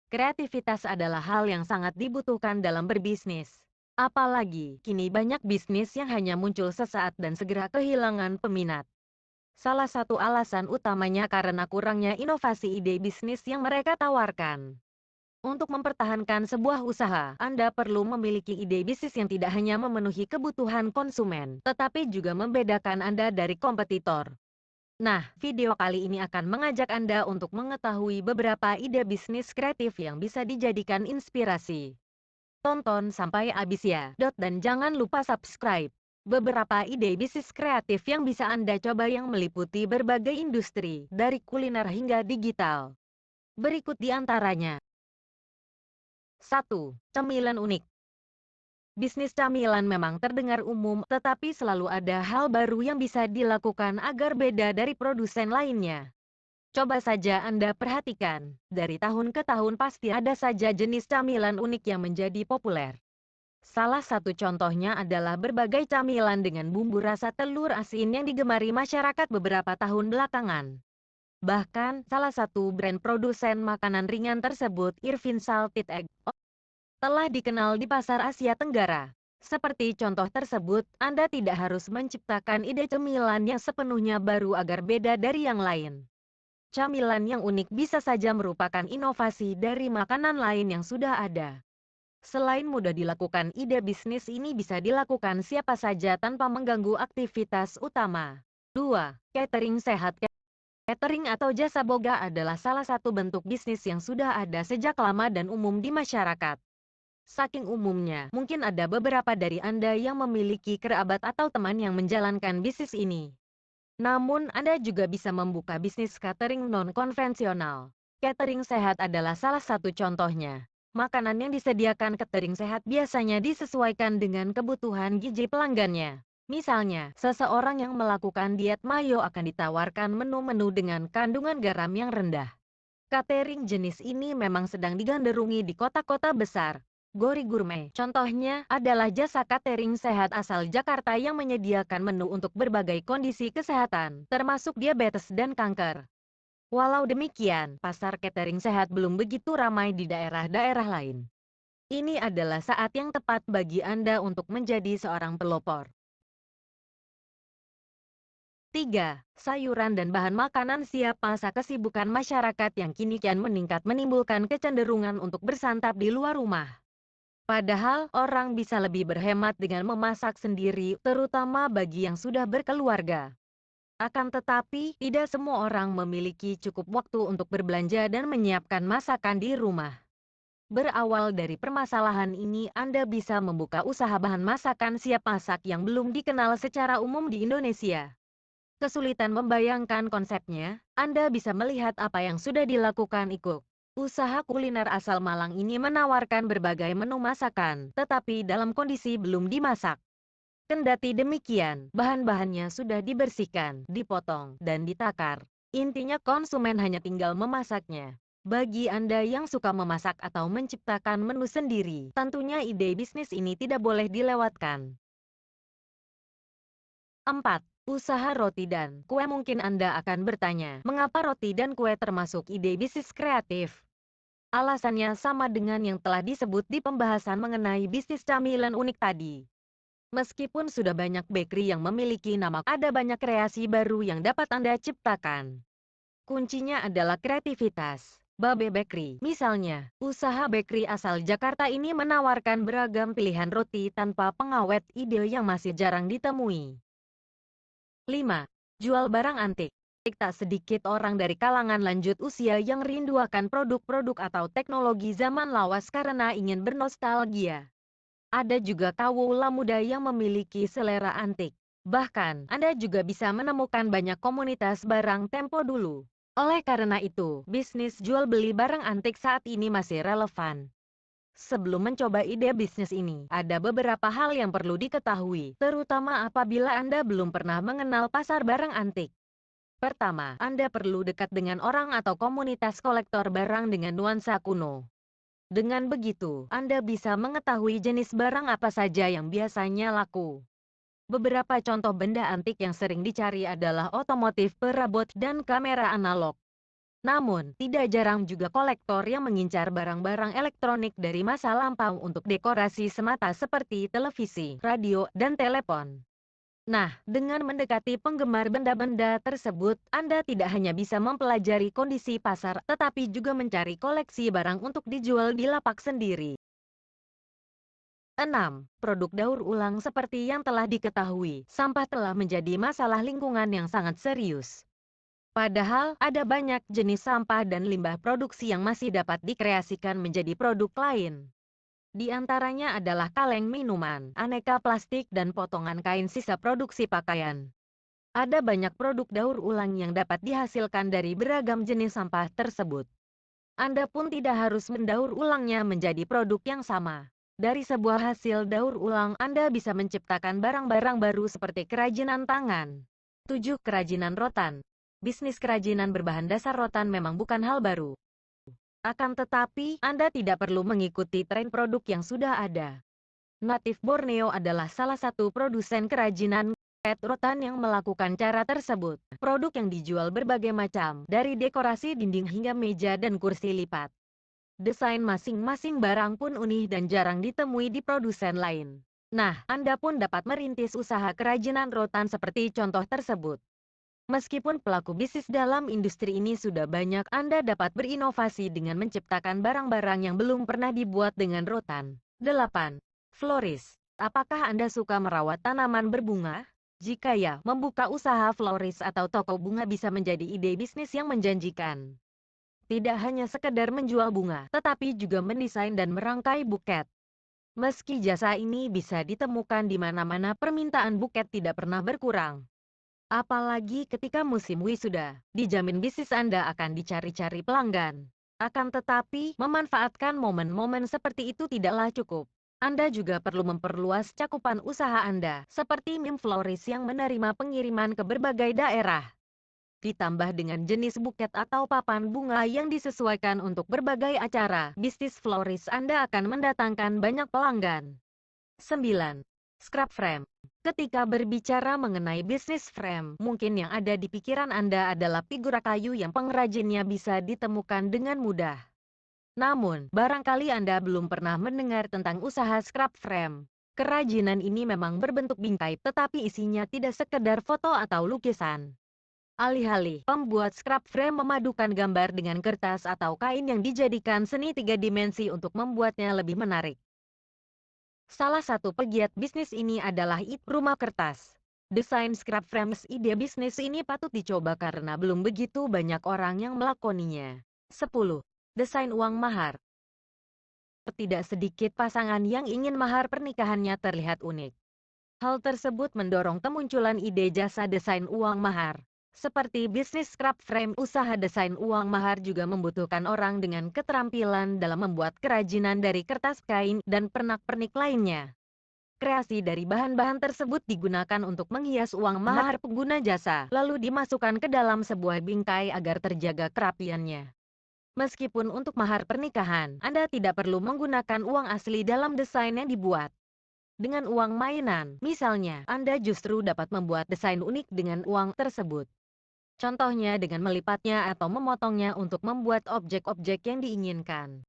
Kreativitas adalah hal yang sangat dibutuhkan dalam berbisnis. Apalagi, kini banyak bisnis yang hanya muncul sesaat dan segera kehilangan peminat. Salah satu alasan utamanya karena kurangnya inovasi ide bisnis yang mereka tawarkan. Untuk mempertahankan sebuah usaha, Anda perlu memiliki ide bisnis yang tidak hanya memenuhi kebutuhan konsumen, tetapi juga membedakan Anda dari kompetitor. Nah, video kali ini akan mengajak Anda untuk mengetahui beberapa ide bisnis kreatif yang bisa dijadikan inspirasi. Tonton sampai habis ya, dan jangan lupa subscribe. Beberapa ide bisnis kreatif yang bisa Anda coba yang meliputi berbagai industri, dari kuliner hingga digital. Berikut di antaranya. 1. Cemilan unik. Bisnis camilan memang terdengar umum, tetapi selalu ada hal baru yang bisa dilakukan agar beda dari produsen lainnya. Coba saja Anda perhatikan, dari tahun ke tahun pasti ada saja jenis camilan unik yang menjadi populer. Salah satu contohnya adalah berbagai camilan dengan bumbu rasa telur asin yang digemari masyarakat beberapa tahun belakangan. Bahkan, salah satu brand produsen makanan ringan tersebut, Irvin Salted Egg, telah dikenal di pasar Asia Tenggara. Seperti contoh tersebut, Anda tidak harus menciptakan ide cemilan yang sepenuhnya baru agar beda dari yang lain. Camilan yang unik bisa saja merupakan inovasi dari makanan lain yang sudah ada. Selain mudah dilakukan, ide bisnis ini bisa dilakukan siapa saja tanpa mengganggu aktivitas utama. 2. Catering sehat. Catering atau jasa boga adalah salah satu bentuk bisnis yang sudah ada sejak lama dan umum di masyarakat. Saking umumnya, mungkin ada beberapa dari Anda yang memiliki kerabat atau teman yang menjalankan bisnis ini. Namun, Anda juga bisa membuka bisnis catering non-konvensional. Catering sehat adalah salah satu contohnya. Makanan yang disediakan catering sehat biasanya disesuaikan dengan kebutuhan gizi pelanggannya. Misalnya, seseorang yang melakukan diet mayo akan ditawarkan menu-menu dengan kandungan garam yang rendah. Catering jenis ini memang sedang digandrungi di kota-kota besar. Gori Gourmet, contohnya, adalah jasa catering sehat asal Jakarta yang menyediakan menu untuk berbagai kondisi kesehatan, termasuk diabetes dan kanker. Walau demikian, pasar catering sehat belum begitu ramai di daerah-daerah lain. Ini adalah saat yang tepat bagi Anda untuk menjadi seorang pelopor. 3. Sayuran dan bahan makanan siap masak. Kesibukan masyarakat yang kini kian meningkat menimbulkan kecenderungan untuk bersantap di luar rumah. Padahal, orang bisa lebih berhemat dengan memasak sendiri, terutama bagi yang sudah berkeluarga. Akan tetapi, tidak semua orang memiliki cukup waktu untuk berbelanja dan menyiapkan masakan di rumah. Berawal dari permasalahan ini, Anda bisa membuka usaha bahan masakan siap masak yang belum dikenal secara umum di Indonesia. Kesulitan membayangkan konsepnya, Anda bisa melihat apa yang sudah dilakukan Iko. Usaha kuliner asal Malang ini menawarkan berbagai menu masakan, tetapi dalam kondisi belum dimasak. Kendati demikian, bahan-bahannya sudah dibersihkan, dipotong, dan ditakar. Intinya konsumen hanya tinggal memasaknya. Bagi Anda yang suka memasak atau menciptakan menu sendiri, tentunya ide bisnis ini tidak boleh dilewatkan. 4. Usaha roti dan kue. Mungkin Anda akan bertanya, mengapa roti dan kue termasuk ide bisnis kreatif? Alasannya sama dengan yang telah disebut di pembahasan mengenai bisnis camilan unik tadi. Meskipun sudah banyak bakery yang memiliki nama, ada banyak kreasi baru yang dapat Anda ciptakan. Kuncinya adalah kreativitas. Babe Bakery, misalnya, usaha bakery asal Jakarta ini menawarkan beragam pilihan roti tanpa pengawet, ide yang masih jarang ditemui. 5. Jual barang antik. Tak sedikit orang dari kalangan lanjut usia yang rindu akan produk-produk atau teknologi zaman lawas karena ingin bernostalgia. Ada juga kawula muda yang memiliki selera antik. Bahkan, Anda juga bisa menemukan banyak komunitas barang tempo dulu. Oleh karena itu, bisnis jual beli barang antik saat ini masih relevan. Sebelum mencoba ide bisnis ini, ada beberapa hal yang perlu diketahui, terutama apabila Anda belum pernah mengenal pasar barang antik. Pertama, Anda perlu dekat dengan orang atau komunitas kolektor barang dengan nuansa kuno. Dengan begitu, Anda bisa mengetahui jenis barang apa saja yang biasanya laku. Beberapa contoh benda antik yang sering dicari adalah otomotif, perabot, dan kamera analog. Namun, tidak jarang juga kolektor yang mengincar barang-barang elektronik dari masa lampau untuk dekorasi semata seperti televisi, radio, dan telepon. Nah, dengan mendekati penggemar benda-benda tersebut, Anda tidak hanya bisa mempelajari kondisi pasar, tetapi juga mencari koleksi barang untuk dijual di lapak sendiri. 6. Produk daur ulang. Seperti yang telah diketahui, sampah telah menjadi masalah lingkungan yang sangat serius. Padahal, ada banyak jenis sampah dan limbah produksi yang masih dapat dikreasikan menjadi produk lain. Di antaranya adalah kaleng minuman, aneka plastik, dan potongan kain sisa produksi pakaian. Ada banyak produk daur ulang yang dapat dihasilkan dari beragam jenis sampah tersebut. Anda pun tidak harus mendaur ulangnya menjadi produk yang sama. Dari sebuah hasil daur ulang, Anda bisa menciptakan barang-barang baru seperti kerajinan tangan. 7. Kerajinan rotan. Bisnis kerajinan berbahan dasar rotan memang bukan hal baru. Akan tetapi, Anda tidak perlu mengikuti tren produk yang sudah ada. Natif Borneo adalah salah satu produsen kerajinan rotan yang melakukan cara tersebut. Produk yang dijual berbagai macam, dari dekorasi dinding hingga meja dan kursi lipat. Desain masing-masing barang pun unik dan jarang ditemui di produsen lain. Nah, Anda pun dapat merintis usaha kerajinan rotan seperti contoh tersebut. Meskipun pelaku bisnis dalam industri ini sudah banyak, Anda dapat berinovasi dengan menciptakan barang-barang yang belum pernah dibuat dengan rotan. 8. Florist. Apakah Anda suka merawat tanaman berbunga? Jika ya, membuka usaha florist atau toko bunga bisa menjadi ide bisnis yang menjanjikan. Tidak hanya sekedar menjual bunga, tetapi juga mendesain dan merangkai buket. Meski jasa ini bisa ditemukan di mana-mana, permintaan buket tidak pernah berkurang. Apalagi ketika musim wisuda, dijamin bisnis Anda akan dicari-cari pelanggan. Akan tetapi, memanfaatkan momen-momen seperti itu tidaklah cukup. Anda juga perlu memperluas cakupan usaha Anda, seperti mim florist yang menerima pengiriman ke berbagai daerah. Ditambah dengan jenis buket atau papan bunga yang disesuaikan untuk berbagai acara, bisnis florist Anda akan mendatangkan banyak pelanggan. 9. Scrap frame. Ketika berbicara mengenai bisnis frame, mungkin yang ada di pikiran Anda adalah figura kayu yang pengrajinnya bisa ditemukan dengan mudah. Namun, barangkali Anda belum pernah mendengar tentang usaha scrap frame. Kerajinan ini memang berbentuk bingkai, tetapi isinya tidak sekedar foto atau lukisan. Alih-alih, pembuat scrap frame memadukan gambar dengan kertas atau kain yang dijadikan seni tiga dimensi untuk membuatnya lebih menarik. Salah satu pegiat bisnis ini adalah Rumah Kertas. Desain scrap frames. Ide bisnis ini patut dicoba karena belum begitu banyak orang yang melakoninya. 10. Desain uang mahar. Tidak sedikit pasangan yang ingin mahar pernikahannya terlihat unik. Hal tersebut mendorong kemunculan ide jasa desain uang mahar. Seperti bisnis scrap frame, usaha desain uang mahar juga membutuhkan orang dengan keterampilan dalam membuat kerajinan dari kertas, kain, dan pernak-pernik lainnya. Kreasi dari bahan-bahan tersebut digunakan untuk menghias uang mahar pengguna jasa, lalu dimasukkan ke dalam sebuah bingkai agar terjaga kerapiannya. Meskipun untuk mahar pernikahan, Anda tidak perlu menggunakan uang asli dalam desain yang dibuat. Dengan uang mainan, misalnya, Anda justru dapat membuat desain unik dengan uang tersebut. Contohnya dengan melipatnya atau memotongnya untuk membuat objek-objek yang diinginkan.